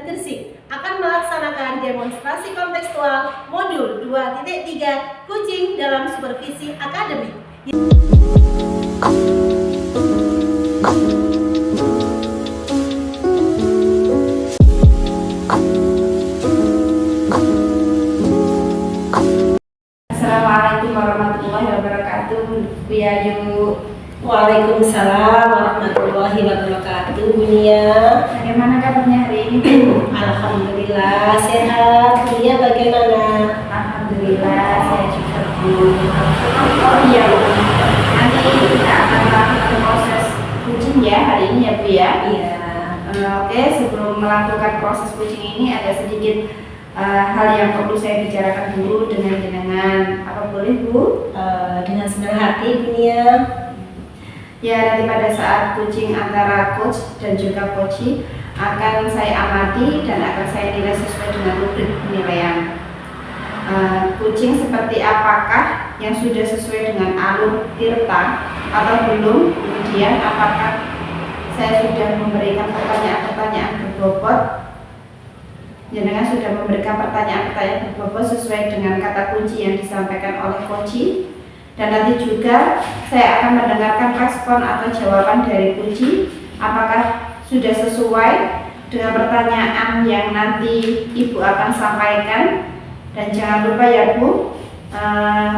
Gresik akan melaksanakan demonstrasi kontekstual modul 2.3 kucing dalam supervisi akademik. Assalamualaikum warahmatullahi wabarakatuh, Bu Yayu. Waalaikumsalam warahmatullahi wabarakatuh, Bu Nia. Bagaimana kabarnya hari ini, Bu? Alhamdulillah sehat. Bu Nia bagaimana? Alhamdulillah saya juga, Bu. Oh iya, Bu. Nanti kita akan melakukan proses kucing ya hari ini ya, Bu ya. Iya. Oke, sebelum melakukan proses kucing ini ada sedikit hal yang perlu saya bicarakan dulu dengan jenengan. Apa boleh, Bu? Dengan senang hati, Bu Nia. Ya, nanti pada saat kucing antara coach dan juga coachee akan saya amati dan akan saya nilai sesuai dengan rubrik penilaian. Kucing seperti apakah yang sudah sesuai dengan alur tirta atau belum, kemudian apakah saya sudah memberikan pertanyaan-pertanyaan berbobot. Jenengan sudah memberikan pertanyaan-pertanyaan berbobot sesuai dengan kata kunci yang disampaikan oleh coachee. Dan nanti juga saya akan mendengarkan respon atau jawaban dari kunci apakah sudah sesuai dengan pertanyaan yang nanti Ibu akan sampaikan. Dan jangan lupa ya Bu,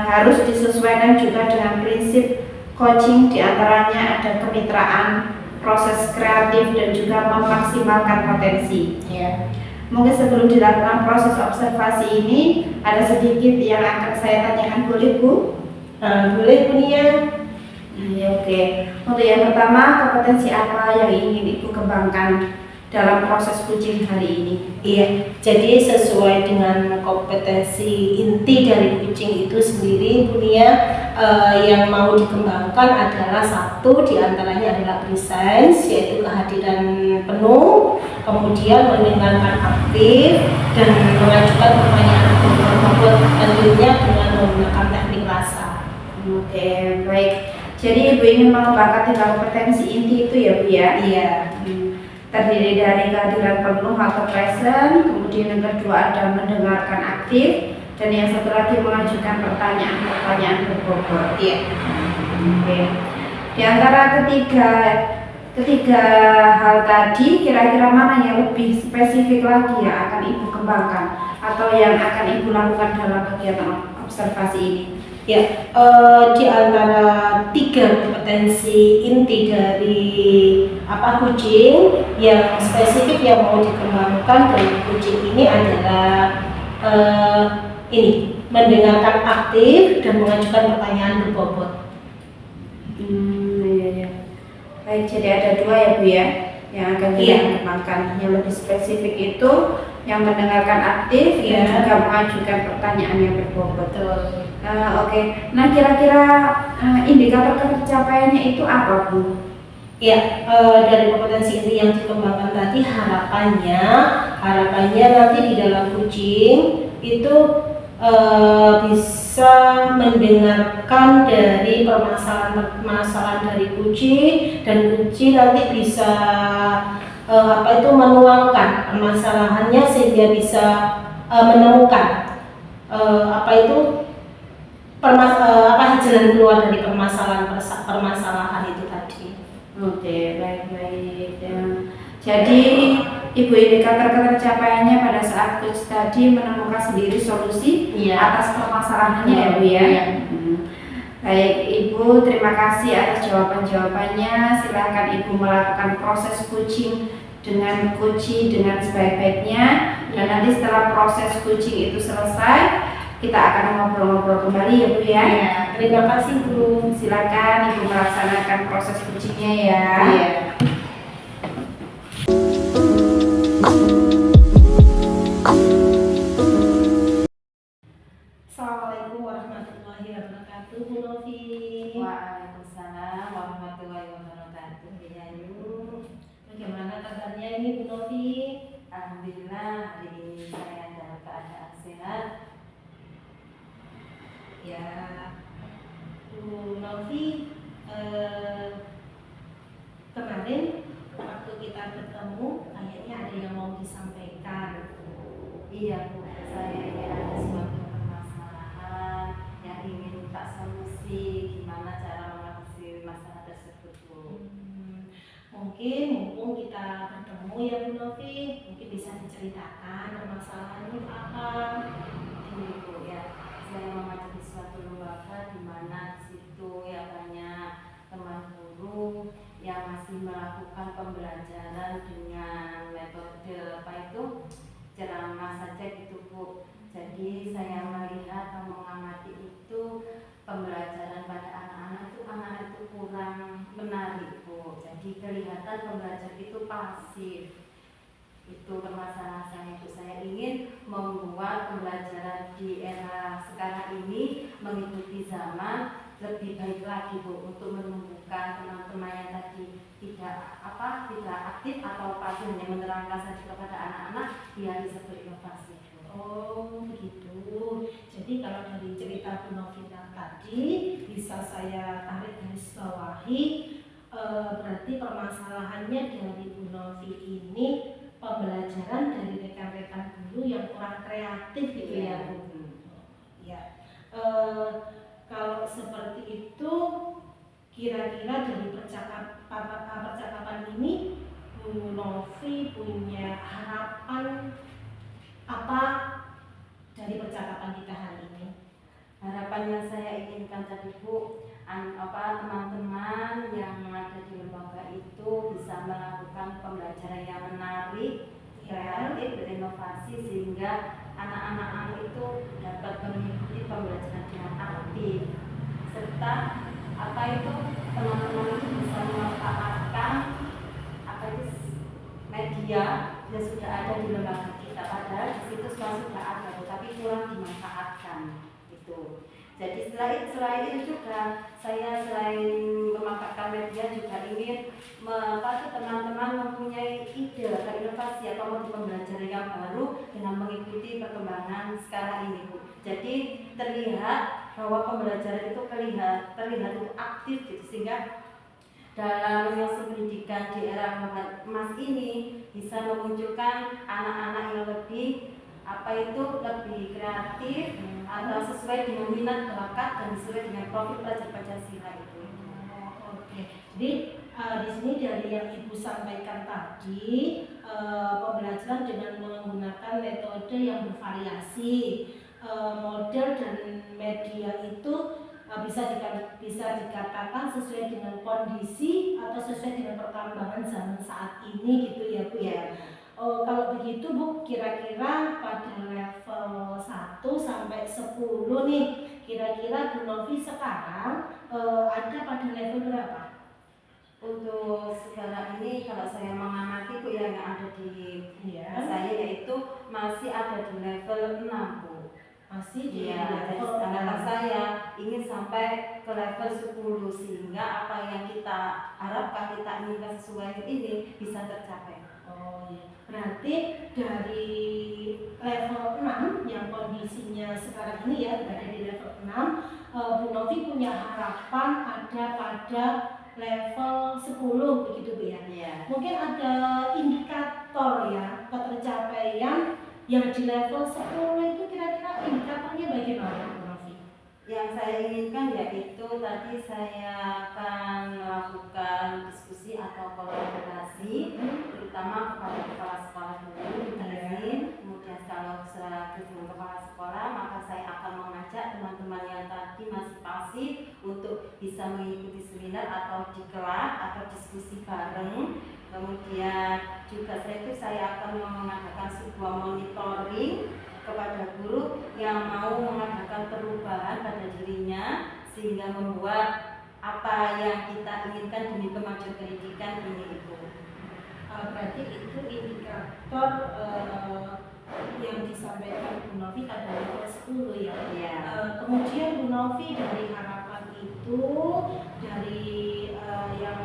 harus disesuaikan juga dengan prinsip coaching, diantaranya ada kemitraan, proses kreatif, dan juga memaksimalkan potensi. Ya. Mungkin sebelum dilakukan proses observasi ini ada sedikit yang akan saya tanyakan, boleh Bu? Boleh, Bu Nia. Ya, oke. Untuk yang pertama, kompetensi apa yang ingin Ibu kembangkan dalam proses kucing hari ini? Iya, jadi sesuai dengan kompetensi inti dari kucing itu sendiri, Bu Nia, yang mau dikembangkan adalah satu diantaranya adalah presence, yaitu kehadiran penuh, kemudian mendengarkan aktif dan mengajukan pertanyaan berbobot, tentunya dengan menggunakan teknik rasa. Oke, baik. Jadi Ibu ingin mengembangkan tiga kompetensi inti itu ya Bu ya? Iya. Terdiri dari kehadiran penuh atau present, kemudian yang kedua ada mendengarkan aktif, dan yang satu lagi mengajukan pertanyaan-pertanyaan berbobot. Iya. Oke. Di antara ketiga hal tadi, kira-kira mana yang lebih spesifik lagi yang akan Ibu kembangkan atau yang akan Ibu lakukan dalam kegiatan observasi ini? Ya, di antara tiga kompetensi inti dari kucing yang spesifik yang mau dikembangkan dari kucing ini adalah ini mendengarkan aktif dan mengajukan pertanyaan berbobot. Iya. Baik, jadi ada dua ya Bu ya yang akan kita kembangkan. Yang lebih spesifik itu yang mendengarkan aktif dan juga mengajukan pertanyaan yang berbobot. Oke. Nah, kira-kira indikator pencapaiannya itu apa Bu? Ya, dari kompetensi inti yang dikembangkan tadi harapannya nanti di dalam kucing itu bisa mendengarkan dari permasalahan dari kucing, dan kucing nanti bisa menuangkan permasalahannya sehingga bisa menemukan jalan keluar dari permasalahan itu tadi. Oke, baik. Jadi Ibu indikator ketercapaiannya pada saat coach tadi menemukan sendiri solusi atas permasalahannya ya Bu ya. Baik Ibu, terima kasih atas jawabannya. Silakan Ibu melakukan proses coaching dengan coachee dengan sebaik-baiknya. Dan nanti setelah proses coaching itu selesai, kita akan ngobrol-ngobrol kembali ya Bu ya. Terima kasih Bu. Silakan Ibu melaksanakan proses coachingnya ya. Assalamualaikum warahmatullahi wabarakatuh, Bu Novi. Waalaikumsalam warahmatullahi wabarakatuh. Yayu, bagaimana kabarnya ini Bu Novi? Alhamdulillah hari ini saya dalam keadaan sehat. Ya, Bu Novi, kemarin waktu kita bertemu kayaknya ada yang mau disampaikan Iya Bu, saya ini ada suatu permasalahan yang ingin tak solusi, gimana cara mengatasi masalah tersebut Bu. Mungkin mumpung kita bertemu ya Bu Novi, mungkin bisa diceritakan permasalahannya itu apa. Ini Bu ya, saya memasuki suatu lembaga di mana di situ ya banyak teman guru yang masih melakukan pembelajaran dengan metode apa itu ceramah saja gitu Bu. Jadi saya melihat atau mengamati itu pembelajaran pada anak-anak itu kurang menarik Bu. Jadi kelihatan pembelajar itu pasif. Itu permasalahan saya Bu. Saya ingin membuat pembelajaran di era sekarang ini mengikuti zaman lebih baik lagi Bu, untuk menumbuhkan teman-teman yang tadi tidak aktif atau pasif hanya menerangkan saja kepada anak-anak, biar bisa berinovasi Bu. Oh begitu. Jadi kalau dari cerita Bu Novita tadi bisa saya tarik garis bawahi, berarti permasalahannya dari Bu Novi ini pembelajaran dari rekan-rekan guru yang kurang kreatif gitu ya Bu. Ya. Kalau seperti itu, kira-kira dari percakapan ini Bu Novi punya harapan apa dari percakapan kita hari ini? Harapan yang saya inginkan tadi Bu, teman-teman yang ada di lembaga itu bisa melakukan pembelajaran yang menarik, kreatif, berinovasi, sehingga anak-anak itu dapat mengikuti pembelajaran dengan aktif, serta teman-teman itu bisa memanfaatkan media yang sudah ada di lembaga kita. Padahal di situ sudah ada, tapi kurang dimanfaatkan itu. Jadi selain itu juga saya selain memanfaatkan media juga ingin teman-teman mempunyai ide atau inovasi atau modul pembelajaran yang baru dengan mengikuti perkembangan sekarang ini Bu. Jadi terlihat bahwa pembelajaran itu terlihat itu aktif gitu, sehingga dalam menyusun pendidikan di era emas ini bisa memunculkan anak-anak yang lebih lebih kreatif atau sesuai dengan minat bakat dan sesuai dengan profil pelajar Pancasila itu. Oke. Jadi di sini dari yang Ibu sampaikan tadi, pembelajaran dengan menggunakan metode yang bervariasi, model dan media itu bisa dikatakan sesuai dengan kondisi atau sesuai dengan perkembangan zaman saat ini gitu ya Bu ya. Kalau begitu Bu, kira-kira pada level 1 sampai 10 nih, kira-kira Bu Novi sekarang ada pada level berapa? Untuk sekarang ini kalau saya mengamati Bu yang ada di saya, yaitu masih ada di level 6 Bu. Masih di level 6. Saya ingin sampai ke level 10 sehingga apa yang kita harapkan, kita inginkan sesuai ini bisa tercapai. Oh iya. Berarti dari level 6 yang kondisinya sekarang ini ya berada di level 6, Bu Novi punya harapan ada pada level 10 begitu Bu ya. Iya. Mungkin ada indikator ya ketercapaian yang di level 10 itu, kira-kira indikatornya bagaimana Bu Novi? Yang saya inginkan yaitu tadi saya akan melakukan diskusi atau kolaborasi terutama kepada kepala sekolah dulu, kemudian kalau setelah dengan kepala sekolah maka saya akan mengajak teman-teman yang tadi masih pasif untuk bisa mengikuti seminar atau diklat atau diskusi bareng. Kemudian juga saya akan mengadakan sebuah monitoring kepada guru yang mau mengadakan perubahan pada dirinya sehingga membuat apa yang kita inginkan demi kemajuan pendidikan ini Ibu. Berarti itu indikator yang disampaikan Bu Novi pada level 10 ya. Yeah. Kemudian Bu Novi dari harapan itu, dari yang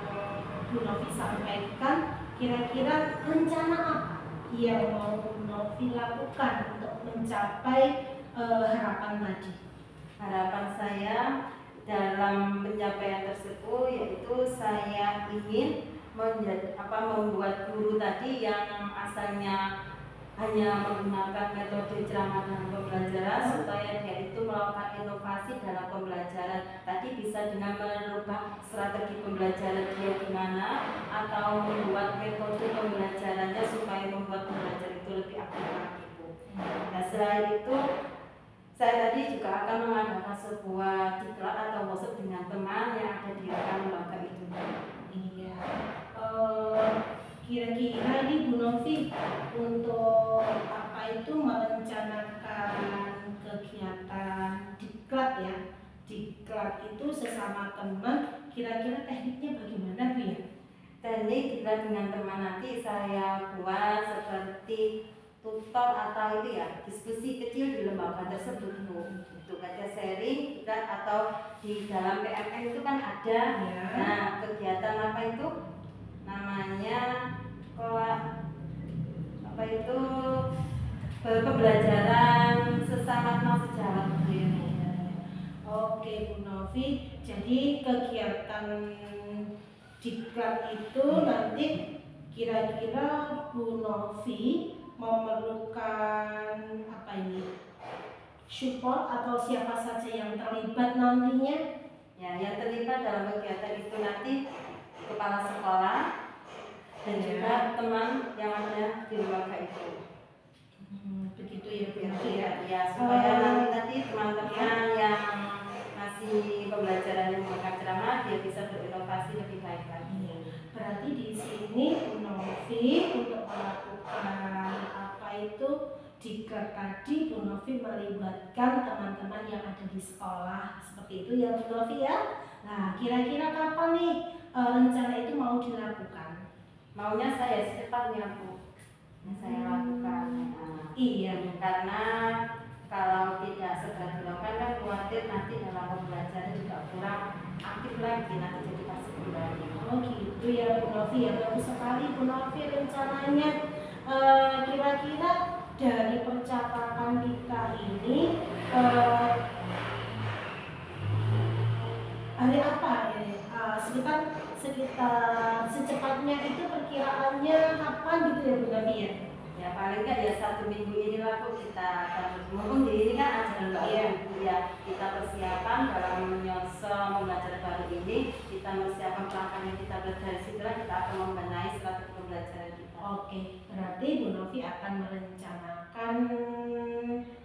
Bu Novi sampaikan, kira-kira rencana apa yang mau Bu Novi lakukan untuk mencapai harapan tadi? Harapan saya dalam pencapaian tersebut yaitu saya ingin membuat guru tadi yang asalnya hanya menggunakan metode ceramah dan pembelajaran supaya dia itu melakukan inovasi dalam pembelajaran. Tadi bisa dengan merubah strategi pembelajaran dia gimana, atau membuat metode pembelajarannya supaya membuat pembelajaran itu lebih aktif lagi, Bu. Nah, selain itu saya tadi juga akan mengadakan sebuah diklat atau workshop dengan teman yang ada di rekan lembaga itu. Iya. Kira-kira ini Bu Novi untuk apa itu merencanakan kegiatan diklat ya? Diklat itu sesama teman, kira-kira tekniknya bagaimana Bu ya? Teknik diklat dengan teman nanti saya buat seperti tutor atau itu ya, diskusi kecil di lembaga tersebut, Bu. Untuk ada sharing diklat atau di dalam PMM itu kan ada. Ya. Nah, kegiatan apa itu? Namanya apa itu pembelajaran sesama teman sejawat. Oke Bu Novi, jadi kegiatan diklat itu nanti kira-kira Bu Novi memerlukan apa ini support atau siapa saja yang terlibat nantinya? Ya, yang terlibat dalam kegiatan itu nanti kepala sekolah dan juga teman yang ada di lembaga itu. Begitu ya Bu Ya, Novi ya, ya. ya, supaya nanti teman-teman yang masih pembelajaran yang menggunakan ceramah dia bisa berinovasi lebih baik lagi. Berarti di sini Bu Novi untuk melakukan apa itu diklat tadi, Bu Novi melibatkan teman-teman yang ada di sekolah seperti itu ya Bu Novi ya. Nah, kira-kira kapan nih rencana itu mau dilakukan? Maunya saya secepatnya, Bu, yang saya lakukan. Iya, Karena kalau tidak segera dilakukan kan khawatir nanti dalam pembelajaran juga kurang aktif lagi, nanti jadi pasif kembali. oh gitu ya Bu Novi ya, bagus sekali Bu Novi rencananya. Kira-kira dari percakapan kita ini hari apa ya? Sekitar secepatnya itu perkiraannya kapan gitu ya Bu Novi ya? Ya paling kan ya 1 minggu inilah Bu kita akan mumpung di ini kan ajaran baru ya, kita persiapan dalam menyongsong pembelajaran baru ini, kita persiapan pelanggan yang kita belajar dari situlah kita akan membenahi strategi pembelajaran kita. Oke, berarti Bu Novi akan merencanakan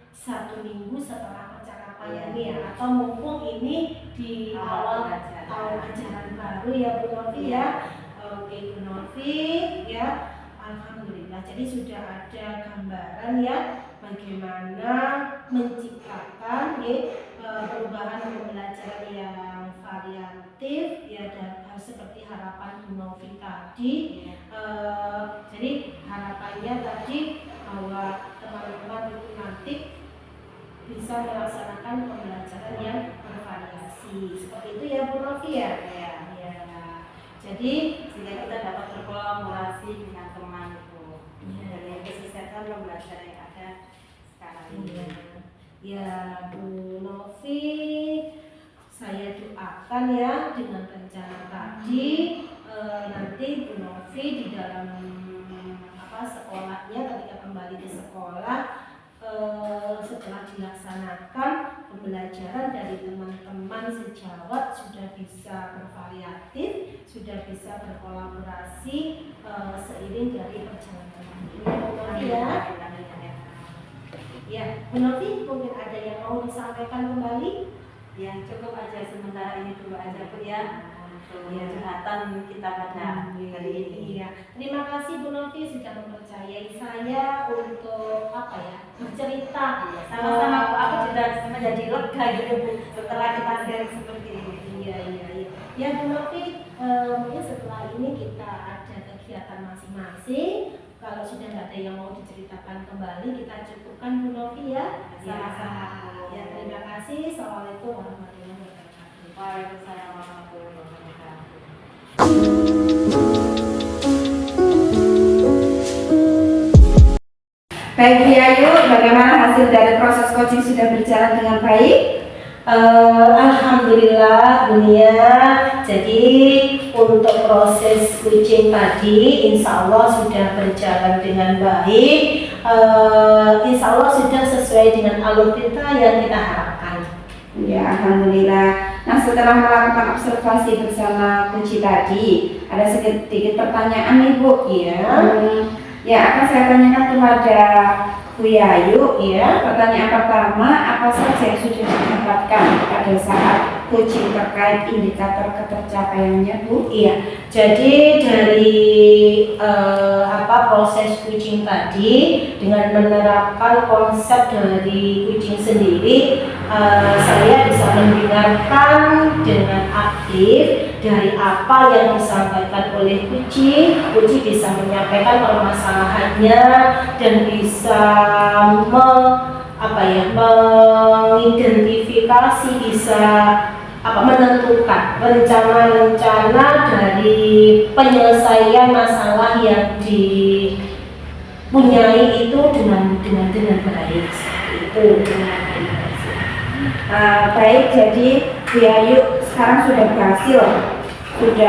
1 minggu setelah percakapan ini ya, atau mumpung ini di awal tahun ajaran baru ya Bu Novi ya. Oke Bu Novi ya. Alhamdulillah, jadi sudah ada gambaran ya bagaimana menciptakan perubahan pembelajaran yang variatif ya, dan seperti harapan Bu Novi tadi. Jadi harapannya tadi bahwa teman-teman itu nanti bisa melaksanakan pembelajaran yang bervariasi seperti itu ya Bu Novi ya. Jadi sehingga kita dapat berkolaborasi dengan teman itu dari kesuksesan pembelajaran yang ada sekarang ini. Ya Bu Novi, saya doakan ya dengan rencana tadi nanti Bu Novi di dalam sekolahnya ketika kembali ke sekolah setelah dilaksanakan pembelajaran dari teman-teman sejawat sudah bisa bervariatif, sudah bisa berkolaborasi seiring dari perjalanan ini Bu Novi ya. Ya, Bu Novi mungkin ada yang mau disampaikan kembali? Ya cukup aja sementara ini dulu aja Bu ya. Ya, curhatan kita pada hari ini. Iya, terima kasih Bu Novi sudah mempercayai saya untuk bercerita. Sama-sama Bu, aku juga menjadi lega gitu Bu setelah kita sharing seperti ini. Iya. Ya Bu Novi, mungkin setelah ini kita ada kegiatan masing-masing. Kalau sudah nggak ada yang mau diceritakan kembali, kita cukupkan Bu Novi ya. Sama-sama. Ya, terima kasih. Assalamualaikum warahmatullahi wabarakatuh. Waalaikumsalam warahmatullahi wabarakatuh. Baik Bu Yayu, bagaimana hasil dari proses coaching sudah berjalan dengan baik? Alhamdulillah Bunia. Jadi untuk proses coaching tadi insya Allah sudah berjalan dengan baik. insya Allah sudah sesuai dengan alur kita yang kita harapkan. Ya, alhamdulillah. Nah, setelah melakukan observasi bersama Puji tadi, ada sedikit pertanyaan nih Bu. Iya. Ya, akan saya tanyakan kepada Bu Yayu. Iya. Pertanyaan pertama, apa saja yang sudah didapatkan pada saat coaching terkait indikator ketercapaiannya, Bu? Iya, jadi dari proses coaching tadi dengan menerapkan konsep dari coaching sendiri, saya bisa mendengarkan dengan aktif dari apa yang disampaikan oleh coaching bisa menyampaikan permasalahannya dan bisa mengidentifikasi, bisa menentukan rencana-rencana dari penyelesaian masalah yang dipunyai itu dengan baik, seperti itu. Baik, jadi Bu Yayu sekarang sudah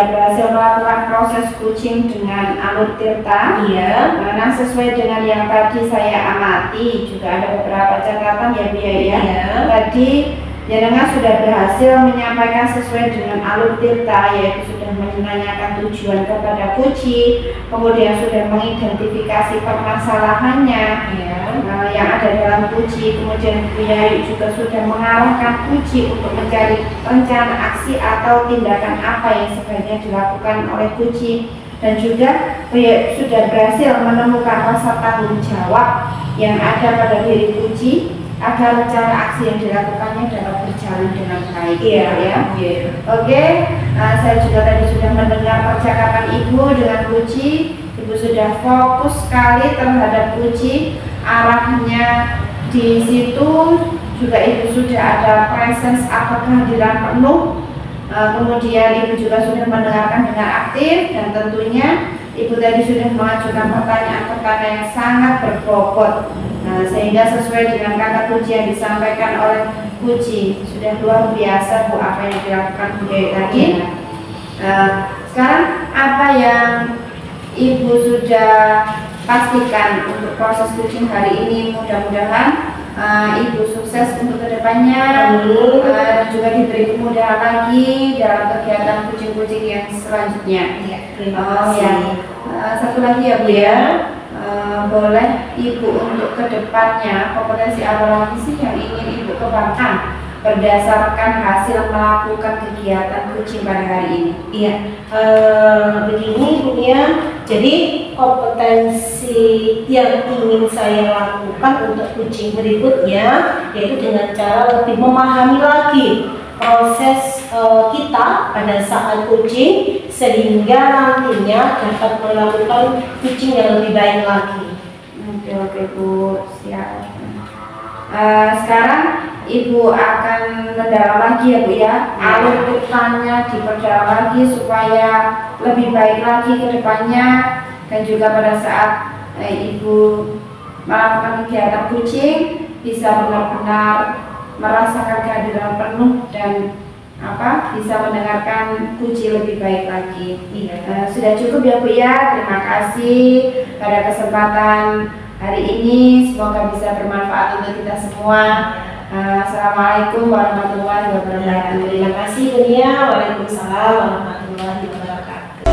berhasil melakukan proses coaching dengan alur tirta. Iya. Nah, sesuai dengan yang tadi saya amati, juga ada beberapa catatan ya Bu Yayu ya. Iya. Tadi jenengan sudah berhasil menyampaikan sesuai dengan alur tirta, yaitu sudah menanyakan tujuan kepada Puji, kemudian sudah mengidentifikasi permasalahannya yang ada dalam Puji, kemudian Bu Yayu juga sudah mengarahkan Puji untuk mencari rencana aksi atau tindakan apa yang sebaiknya dilakukan oleh Puji, dan juga Bu Yayu sudah berhasil menemukan rasa tanggung jawab yang ada pada diri Puji agar rencana aksi yang dilakukannya dapat berjalan dengan baik. Iya. Oke, saya juga tadi sudah mendengar percakapan Ibu dengan Puji. Ibu sudah fokus sekali terhadap Puji, arahnya di situ juga Ibu sudah ada presence atau kehadiran penuh. Kemudian Ibu juga sudah mendengarkan dengan aktif, dan tentunya Ibu tadi sudah mengajukan pertanyaan-pertanyaan yang sangat berbobot, sehingga sesuai dengan kata Puji yang disampaikan oleh Puji, sudah luar biasa Bu apa yang dilakukan Bu Yayu tadi. Sekarang apa yang Ibu sudah pastikan untuk proses coaching hari ini? Mudah-mudahan Ibu sukses untuk kedepannya, juga diberi kemudahan lagi dalam kegiatan coaching-coaching yang selanjutnya. Iya, terima kasih. Satu lagi ya Bu ya, boleh Ibu untuk kedepannya kompetensi apa lagi sih yang ingin Ibu kembangkan berdasarkan hasil melakukan kegiatan coaching pada hari ini? Iya, begini Bu ya. Jadi kompetensi yang ingin saya lakukan untuk coaching berikutnya yaitu dengan cara lebih memahami lagi proses kita pada saat coaching sehingga nantinya dapat melakukan coaching yang lebih baik lagi. Oke Bu, siap. Sekarang Ibu akan mendalam lagi ya Bu ya, alur tirtanya diperdalam lagi supaya lebih baik lagi ke depannya, dan juga pada saat Ibu melakukan kegiatan coaching bisa benar-benar merasakan kehadiran penuh dan bisa mendengarkan Puji lebih baik lagi. Sudah cukup ya Bu ya, terima kasih pada kesempatan hari ini, semoga bisa bermanfaat untuk kita semua. Assalamualaikum warahmatullahi wabarakatuh. Terima kasih Bu Nia. Waalaikumsalam warahmatullahi wabarakatuh.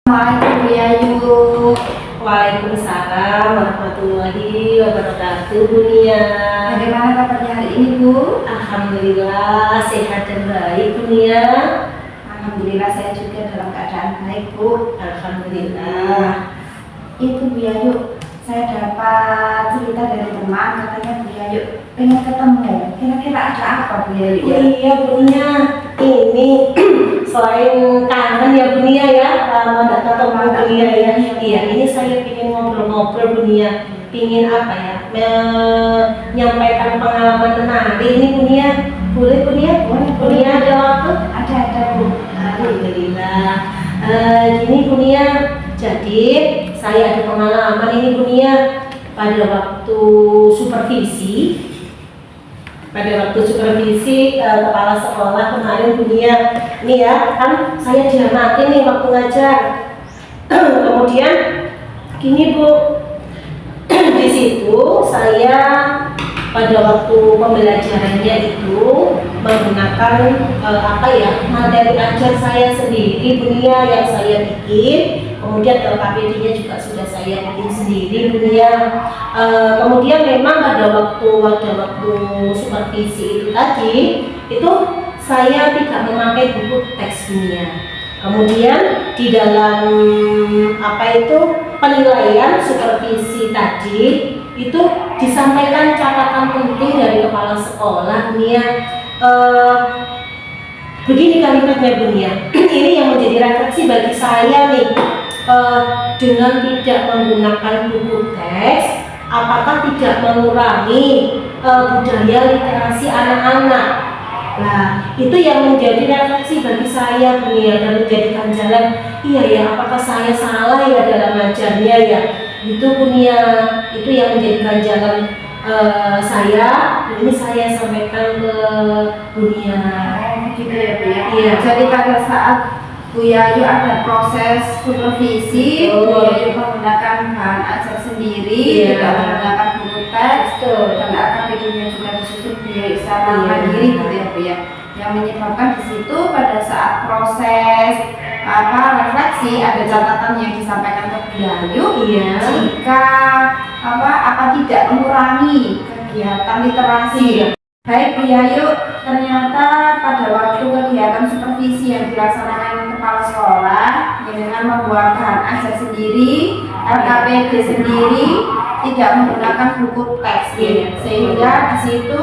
Assalamualaikum Bu Yayu. Waalaikumsalam warahmatullahi wabarakatuh Bu Nia. Bagaimana kabarnya hari ini Bu? Alhamdulillah sehat dan baik Bu Nia. Alhamdulillah saya juga dalam keadaan baik Bu. Alhamdulillah. Itu Bu Yayu, saya dapat cerita dari teman, katanya Bu Yayu pengen ketemu. Kira-kira ada apa Bu Yayu? Iya Bu Nia, ini selain kangen ya Bu Nia ya, lama tidak ketemu Bu Nia ya. Iya, ini saya ingin ngobrol-ngobrol Bu Nia, ingin menyampaikan pengalaman menarik ini Bu Nia. Boleh Bu Nia? Bu Nia ada waktu? Ada Bu. Alhamdulillah. Gini Bu Nia, jadi saya ada pengalaman ini Bu Nia pada waktu supervisi. pada waktu supervisi kepala sekolah kemarin Bunia, ini ya kan saya diamati nih waktu ngajar. Kemudian gini Bu, di situ saya pada waktu pembelajarannya itu menggunakan materi ajar saya sendiri Bunia yang saya bikin, kemudian LKPD-nya juga sudah saya bikin sendiri Bunia. Kemudian memang pada waktu supervisi itu tadi itu saya tidak memakai buku teks Bunia. Kemudian di dalam penilaian supervisi tadi itu disampaikan catatan penting dari kepala sekolah Bunia. Begini kalimatnya Bunia. Ini yang menjadi refleksi bagi saya nih. Dengan tidak menggunakan buku teks, apakah tidak mengurangi budaya literasi anak-anak? Nah, itu yang menjadi refleksi bagi saya Bunia dan menjadikan jalan. Iya ya, apakah saya salah ya dalam ngajarnya ya? Itu Bunia, itu yang menjadikan jalan saya. Ini saya sampaikan ke Bunia. Gitu ya Bu ya. Iya. Jadi pada saat Bu Yayu ada proses supervisi, Bu Yayu menggunakan bahan ajar sendiri, tidak menggunakan buku teks, dan LKPD-nya juga disusun Bu Yayu secara mandiri gitu ya Bu ya. Yang menyebabkan di situ pada saat proses refleksi ada catatan yang disampaikan ke Bu Yayu, jika tidak mengurangi kegiatan literasi. Baik Bu Yayu, ternyata pada waktu kegiatan supervisi yang dilaksanakan kepala sekolah dengan membuat bahan ajar sendiri, LKPD sendiri, tidak menggunakan buku teks, sehingga di situ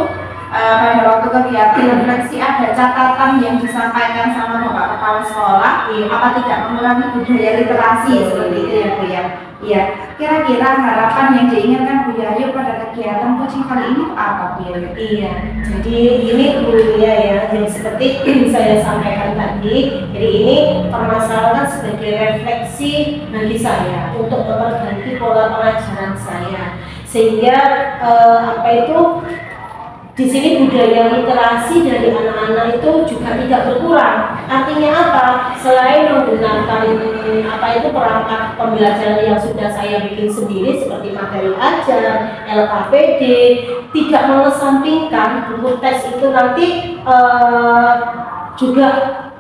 pada waktu kegiatan refleksi ada catatan yang disampaikan sama Bapak Kepala Sekolah, apa tidak mengurangi budaya literasi seperti itu ya Bu ya. Iya, kira-kira harapan yang diinginkan Bu Yayu pada kegiatan coaching kali ini apa Bu Yayu? Iya, jadi ini Bunia ya, yang seperti saya sampaikan tadi. Jadi ini permasalahan sebagai refleksi bagi saya untuk memperbaiki pola pengajaran saya, sehingga di sini budaya literasi dari anak-anak itu juga tidak berkurang. Artinya apa? Selain menggunakan perangkat pembelajaran yang sudah saya bikin sendiri seperti materi ajar, LKPD, tidak mengesampingkan buku teks itu nanti juga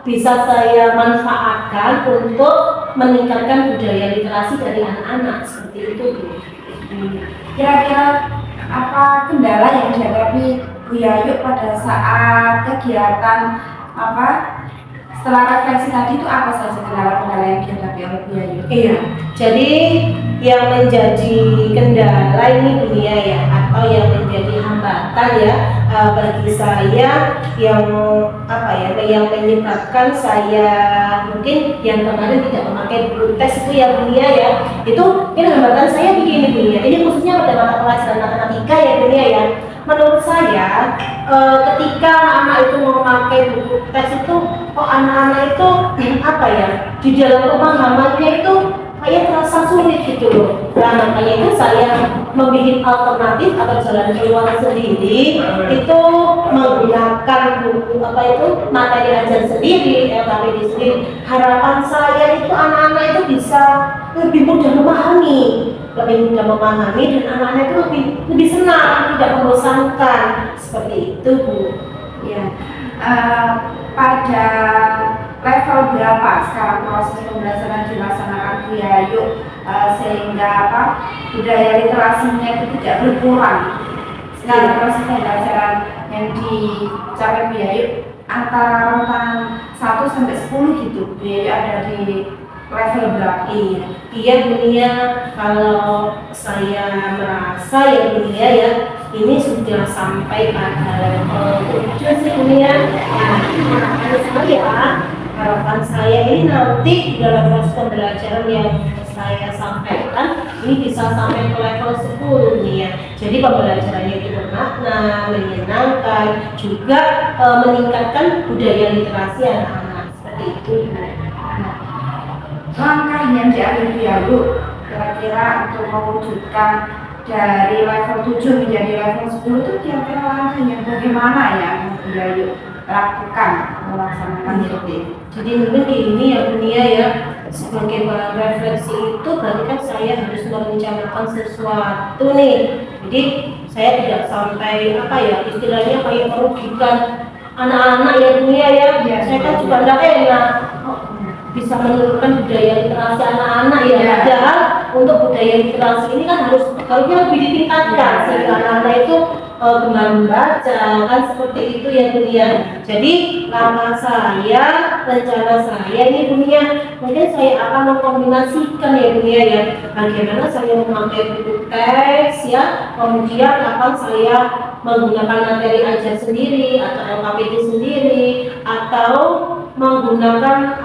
bisa saya manfaatkan untuk meningkatkan budaya literasi dari anak-anak seperti itu. Kira-kira apa kendala yang dihadapi Bu Yayu pada saat kegiatan setelah refleksi tadi itu apa saja kendala-kendala yang dihadapi oleh Bu Yayu? Iya, jadi yang menjadi kendala ini Bunia ya, atau yang menjadi hambatan ya bagi saya yang menyebabkan saya mungkin yang kemarin tidak memakai buku teks itu ya Bunia ya, itu hambatan saya begini Bunia. Ini khususnya pada mata pelajaran matematika ya Bunia ya. Menurut saya ketika anak itu memakai buku teks itu kok anak-anak itu di dalam pemahamannya itu kayak terasa sulit gitu loh. Nah, makanya itu saya membuat alternatif atau jalan keluar sendiri, itu menggunakan buku materi ajar sendiri, LKPD sendiri. Harapan saya itu anak-anak itu bisa lebih mudah memahami dan anak-anak itu lebih senang, tidak membosankan seperti itu Bu. Ya, pada level berapa sekarang proses pembelajaran dilaksanakan Bu Yayu sehingga budaya literasinya itu tidak berkurang? Sekarang proses pembelajaran yang dicapai Bu Yayu antara rentan 1 sampai 10 gitu, Bu Yayu ada di level berapa? Iya Bunia, kalau saya merasa ya Bunia ya, ini sudah sampai pada level 7 sih Bunia. Harapan saya ini nanti dalam proses pembelajaran yang saya sampaikan ini bisa sampai ke level 10 nih ya. Jadi pembelajarannya itu bermakna, menyenangkan, juga meningkatkan budaya literasi anak-anak seperti itu. Langkah yang diambil Bu Yayu kira-kira untuk mewujudkan dari level 7 menjadi level 10 itu kira-kira langkahnya bagaimana ya Bu Yayu lakukan melaksanakan seperti itu? Jadi mungkin ini ya dunia ya, sebagai bahan refleksi itu berarti kan saya harus merencanakan sesuatu nih. Jadi saya tidak sampai apa ya istilahnya kayak merugikan anak-anak ya dunia ya. Ya, Saya kan ya. juga tidak enak bisa menurunkan budaya literasi anak-anak ya. Ya. Padahal untuk budaya literasi ini kan harusnya lebih ditingkatkan sehingga anak-anak itu gemar membaca kan seperti itu ya dunia. Jadi rencana saya ini dunia, mungkin saya akan mengkombinasikan ya dunia ya. Bagaimana saya memakai buku teks ya, kemudian akan saya menggunakan materi ajar sendiri atau LKPD sendiri atau menggunakan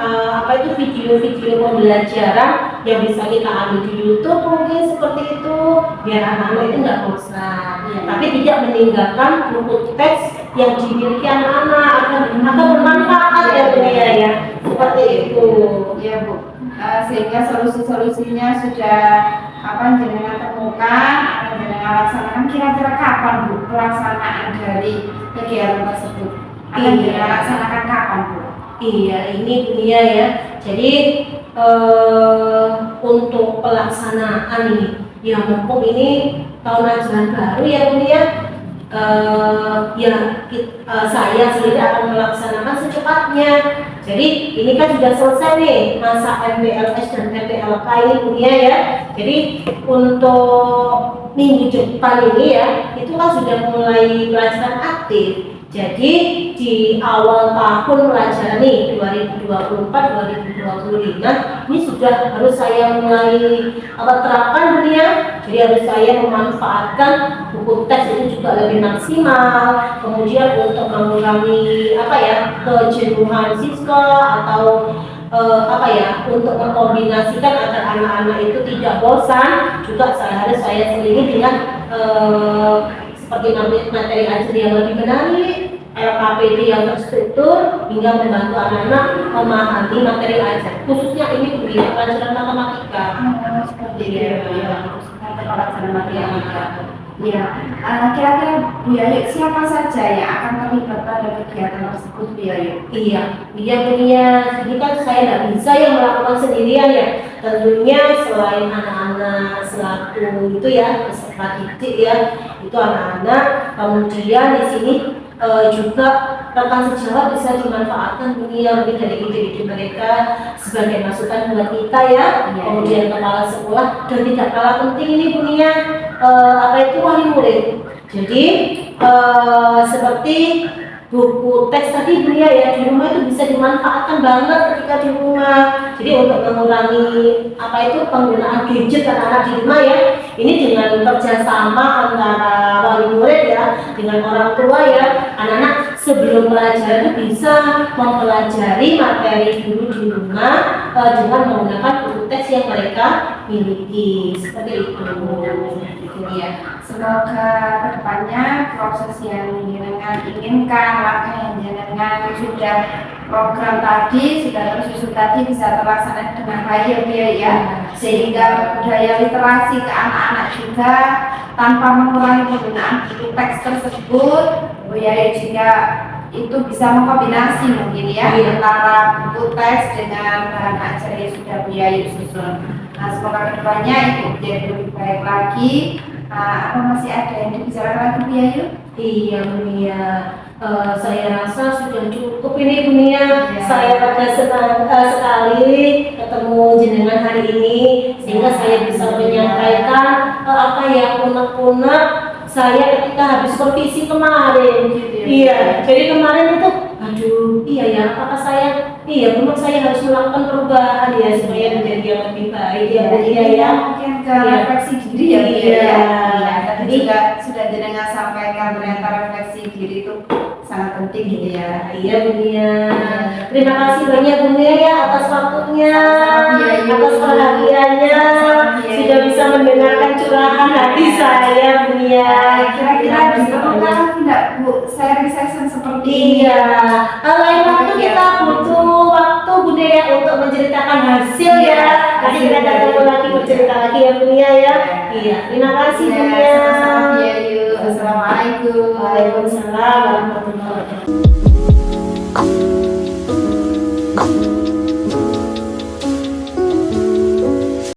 video-video pembelajaran yang bisa kita ambil di YouTube mungkin seperti itu biar anak-anak itu nggak bosan tapi tidak meninggalkan buku teks yang dimiliki anak-anak atau bermanfaat ya dunia ya seperti itu Ya Bu, sehingga solusi-solusinya sudah jenengan temukan akan jenengan laksanakan. Kira-kira kapan Bu pelaksanaan dari kegiatan tersebut akan jenengan laksanakan kapan Bu? Iya, ini dunia ya. Jadi untuk pelaksanaan ini, ya mumpung ini tahun ajaran baru ya dunia, saya sendiri akan melaksanakan secepatnya. Jadi ini kan sudah selesai nih masa MPLS dan MPLK ini dunia ya. Jadi untuk minggu depan ini ya, itu kan sudah mulai pelajaran aktif. Jadi di awal tahun pelajaran nih 2024-2025 ini sudah harus saya mulai terapkan dunia. Jadi harus saya memanfaatkan buku teks itu juga lebih maksimal. Kemudian untuk mengurangi kejenuhan siswa atau untuk mengkombinasikan agar anak-anak itu tidak bosan juga harus saya selingi dengan seperti materi ajar yang lebih menarik, LKPD yang terstruktur hingga membantu anak-anak memahami materi ajar. Khususnya ini pelajaran matematika. Seperti itu ya. Pelajaran matematika. Ya, kira-kira Bu Yayu siapa saja yang akan terlibat pada kegiatan tersebut Bu Yayu? Iya, ini kan saya tidak bisa yang melakukan sendirian ya. Tentunya selain anak-anak selaku itu ya peserta didik ya, itu anak-anak. Kemudian di sini juga rekan sejawat bisa dimanfaatkan dunia mungkin dari ide-ide mereka sebagai masukan buat kita ya. Kemudian kepala sekolah dan tidak kalah penting ini dunia wali murid. Jadi seperti buku teks tadi dunia ya di rumah itu bisa dimanfaatkan banget ketika di rumah. Jadi untuk mengurangi penggunaan gadget anak-anak di rumah ya, ini dengan kerjasama antara wali murid ya dengan orang tua ya, anak-anak sebelum pelajaran itu bisa mempelajari materi dulu di rumah dengan menggunakan buku teks yang mereka miliki seperti itu. Ya, semoga kedepannya proses yang jenengan inginkan, langkah yang jenengan sudah program tadi, sudah tersusun tadi bisa terlaksana dengan baik ya, sehingga budaya literasi ke anak-anak juga tanpa mengurangi penggunaan buku teks tersebut. Bu Yayu juga itu bisa mengkombinasi mungkin ya antara buku teks dengan bahan ajar yang sudah Bu Yayu susun. Nah, semoga kedepannya itu menjadi lebih baik lagi. Apa masih ada yang dibicarakan lagi Bu Yayu? Iya dunia, saya rasa sudah cukup ini dunia. Saya pada senang sekali ketemu jenengan hari ini sehingga saya bisa menyampaikan unek-unek saya ketika habis supervisi kemarin. Iya, jadi kemarin itu apakah saya memang saya harus melakukan perubahan ya supaya menjadi yang lebih baik ya mungkin ke refleksi diri ya tadi juga sudah jenengan sampaikan ternyata refleksi diri itu sangat penting gitu ya. Iya dunia. Terima kasih banyak dunia ya atas waktunya, atas perhatiannya, sudah bisa mendengarkan curahan hati saya dunia. Kira-kira diperlukan tidak Bu sharing session seperti ini? Iya, lain waktu kita butuh waktu budaya untuk menceritakan hasil ya. Nanti kita ketemu lagi bercerita cerita lagi ya Bunia ya. Iya, terima kasih Bunia. Sama-sama ya yuk. Assalamualaikum. Waalaikumsalam warahmatullahi wabarakatuh.